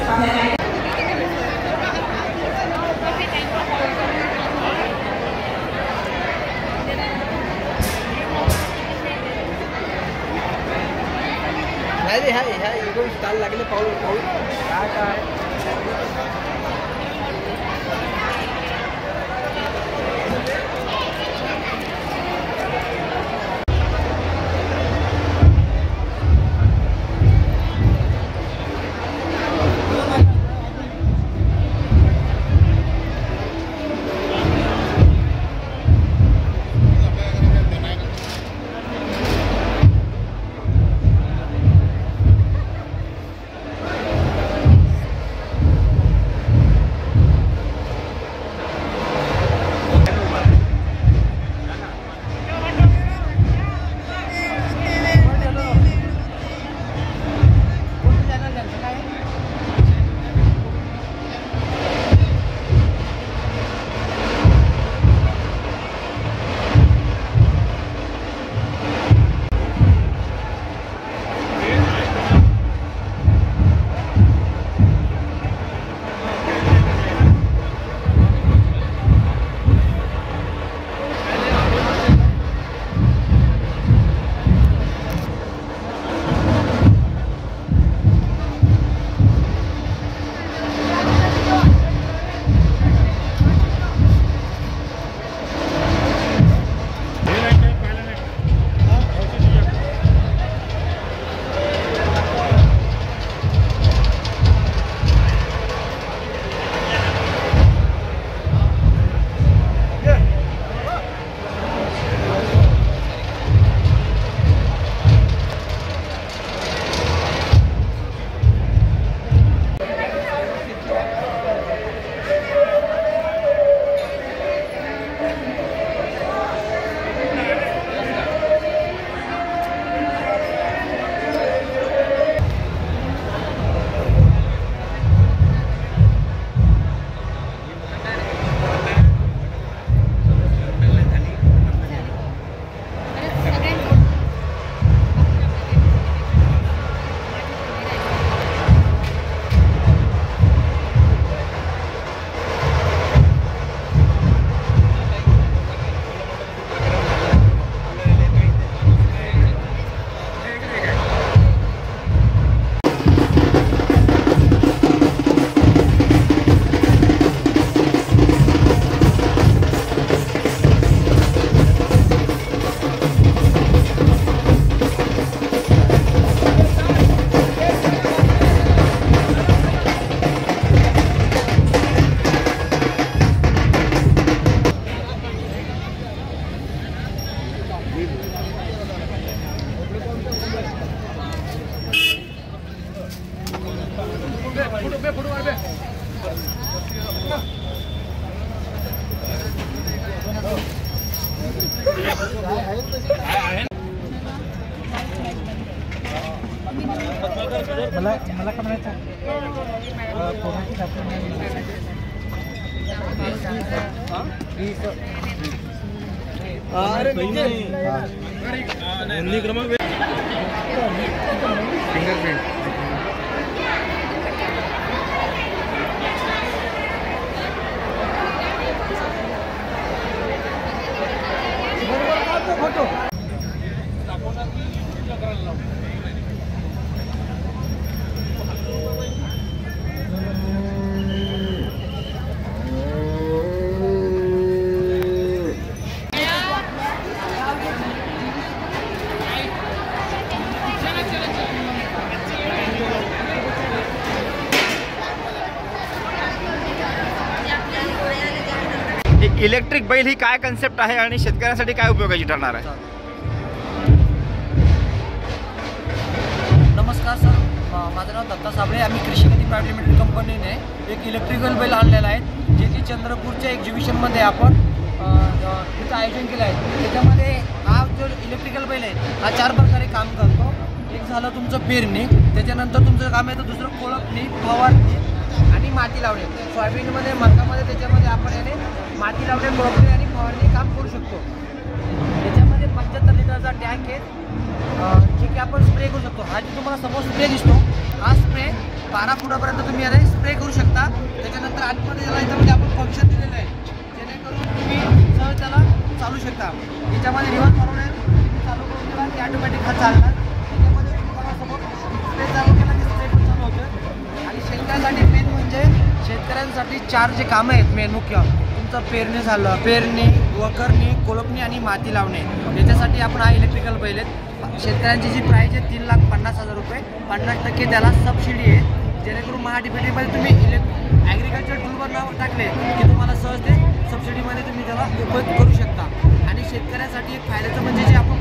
ह्या स्टाल लागले पाऊल पाऊल काय मला का म्हणायचं इलेक्ट्रिक बैल ही काय कन्सेप्ट आहे आणि शेतकऱ्यांसाठी काय उपयोगाची ठरणार आहे? नमस्कार सर, माझं नाव दत्ता साबळे. आम्ही कृषिगती प्रायव्हेट लिमिटेड कंपनीने एक इलेक्ट्रिकल बैल आणलेला आहे, जे की चंद्रपूरच्या एक्झिबिशनमध्ये आपण तिचं आयोजन केलं आहे. त्याच्यामध्ये हा जो इलेक्ट्रिकल बैल आहे हा 4 प्रकारे काम करतो. एक झालं तुमचं पेरणी, त्याच्यानंतर तुमचं काम आहे तर दुसरं कोळपणी, फवारणी आणि माती लावणे. सोयाबीनमध्ये, मकामध्ये त्याच्यामध्ये आपण याने माती लावणे, कोळपणी आणि फवारणी काम करू शकतो. त्याच्यामध्ये 75 लिटरचा टँक आहे, जे की आपण स्प्रे करू शकतो. हा जो तुम्हाला समोर स्प्रे दिसतो, हा स्प्रे 12 फुटापर्यंत तुम्ही याला स्प्रे करू शकता. त्याच्यानंतर आतमध्ये याला याच्यामध्ये आपण फंक्शन दिलेलं आहे, जेणेकरून तुम्ही सहज त्याला चालू शकता. याच्यामध्ये रिव्हर्स फॉरवर्ड आहे, तुम्ही चालू करून दिला की ऑटोमॅटिक हा चालणार. त्याच्यामध्ये तुम्हाला समोर स्प्रे चालू केला की स्प्रे पण चालू होतं. आणि शेतकऱ्यांसाठी मेन म्हणजे शेतकऱ्यांसाठी 4 जे कामं आहेत मेन मुख्य, तुमचं पेरणी झालं, पेरणी, वखरणी, कोळपणी आणि माती लावणे, याच्यासाठी आपण हा इलेक्ट्रिकल बैल आहेत. शेतकऱ्यांची जी प्राईज आहे 3,50,000 रुपये, 50% त्याला सबसिडी आहे. जेणेकरून महाडीपीटीमध्ये तुम्ही ॲग्रिकल्चर टूलवर नाव टाकले की तुम्हाला सहज ते सबसिडीमध्ये तुम्ही त्याला उपयोग करू शकता. आणि शेतकऱ्यांसाठी एक फायद्याचं म्हणजे जे आपण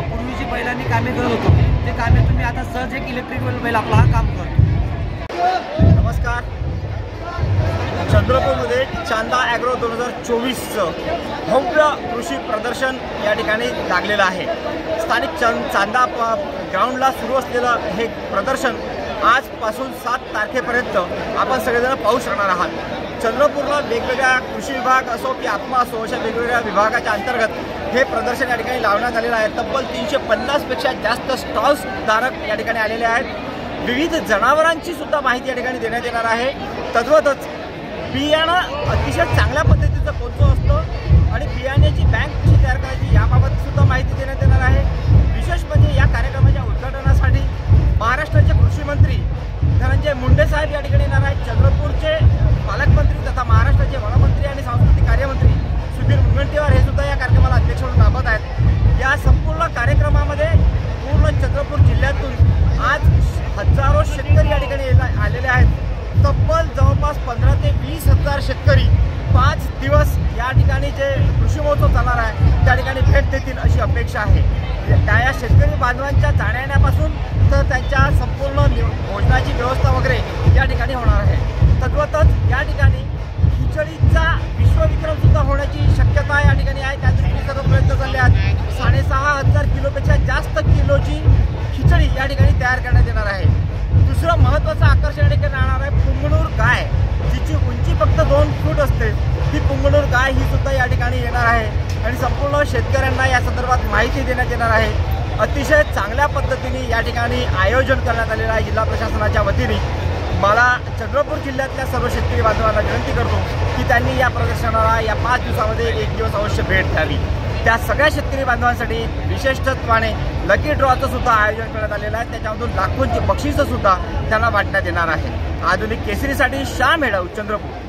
पूर्वी जी बैलांनी कामे करत होतो, ते कामे तुम्ही आता सहज एक इलेक्ट्रिकल बैल आपला हा काम करतो. नमस्कार. चंद्रपूरमध्ये चांदा ॲग्रो 2024चं भव्य कृषी प्रदर्शन या ठिकाणी लागलेलं आहे. स्थानिक चांदा ग्राउंडला सुरू असलेलं हे प्रदर्शन आजपासून 7 तारखेपर्यंत आपण सगळेजण पाहू शकणार आहात. चंद्रपूरला वेगवेगळ्या कृषी विभाग असो की आत्मा असो, अशा वेगवेगळ्या विभागाच्या अंतर्गत हे प्रदर्शन या ठिकाणी लावण्यात आलेलं आहे. तब्बल 350पेक्षा जास्त स्टॉल्स धारक या ठिकाणी आलेले आहेत. विविध जनावरांची सुद्धा माहिती या ठिकाणी देण्यात येणार आहे. तद्वतच बियाणं अतिशय चांगल्या पद्धतीचं कोणतं असतं आणि बियाण्याची बँक कशी तयार करायची याबाबत सुद्धा माहिती देण्यात येणार आहे. विशेष म्हणजे या कार्यक्रमाच्या उद्घाटनासाठी महाराष्ट्राचे कृषी मंत्री धनंजय मुंडे साहेब या ठिकाणी येणार आहेत. चंद्रपूरचे पालकमंत्री तथा महाराष्ट्राचे वनमंत्री आणि सांस्कृतिक कार्यमंत्री सुधीर मुनगंटीवार हे सुद्धा या कार्यक्रमाला अध्यक्ष म्हणून लाभत आहेत. या संपूर्ण कार्यक्रमामध्ये पूर्ण चंद्रपूर जिल्ह्यातून आज हजारो शेतकरी या ठिकाणी आलेले आहेत. तब्बल जवळपास 15 ते 20 हजार शेतकरी 5 दिवस या ठिकाणी जे कृषी महोत्सव चालणार आहे त्या ठिकाणी भेट देतील अशी अपेक्षा आहे. त्या शेतकरी बांधवांच्या जाण्यापासून तर त्यांच्या संपूर्ण भोजनाची व्यवस्था वगैरे या ठिकाणी होणार आहे. तद्वतच या ठिकाणी खिचडीचा विश्वविक्रमसुद्धा होण्याची शक्यता या ठिकाणी आहे. त्या दृष्टीने सर्व प्रयत्न चालले आहेत. 6,500 किलोपेक्षा जास्त किलोची खिचडी या ठिकाणी तयार करण्यात येणार आहे. दुसरं महत्त्वाचं आकर्षण या ठिकाणी राहणार आहे पुंगनूर गाय, जिची उंची फक्त 2 फूट असते. ती पुंगनूर गाय ही सुद्धा या ठिकाणी येणार आहे आणि संपूर्ण शेतकऱ्यांना या संदर्भात माहिती देण्यात येणार आहे. अतिशय चांगल्या पद्धतीने या ठिकाणी आयोजन करण्यात आलेलं आहे जिल्हा प्रशासनाच्या वतीने. मला चंद्रपूर जिल्ह्यातल्या सर्व शेतकरी बांधवांना विनंती करतो की त्यांनी या प्रदर्शनाला या 5 दिवसामध्ये 1 दिवस अवश्य भेट द्यावी. त्या सगळ्या शेतकरी बांधवांसाठी विशेषत्वाने लकी ड्रॉचं सुद्धा आयोजन करण्यात आलेलं आहे. त्याच्यामधून लाखोंची बक्षिसं सुद्धा त्यांना वाटण्यात येणार आहे. आधुनिक केसरीसाठी श्याम हेडव, चंद्रपूर.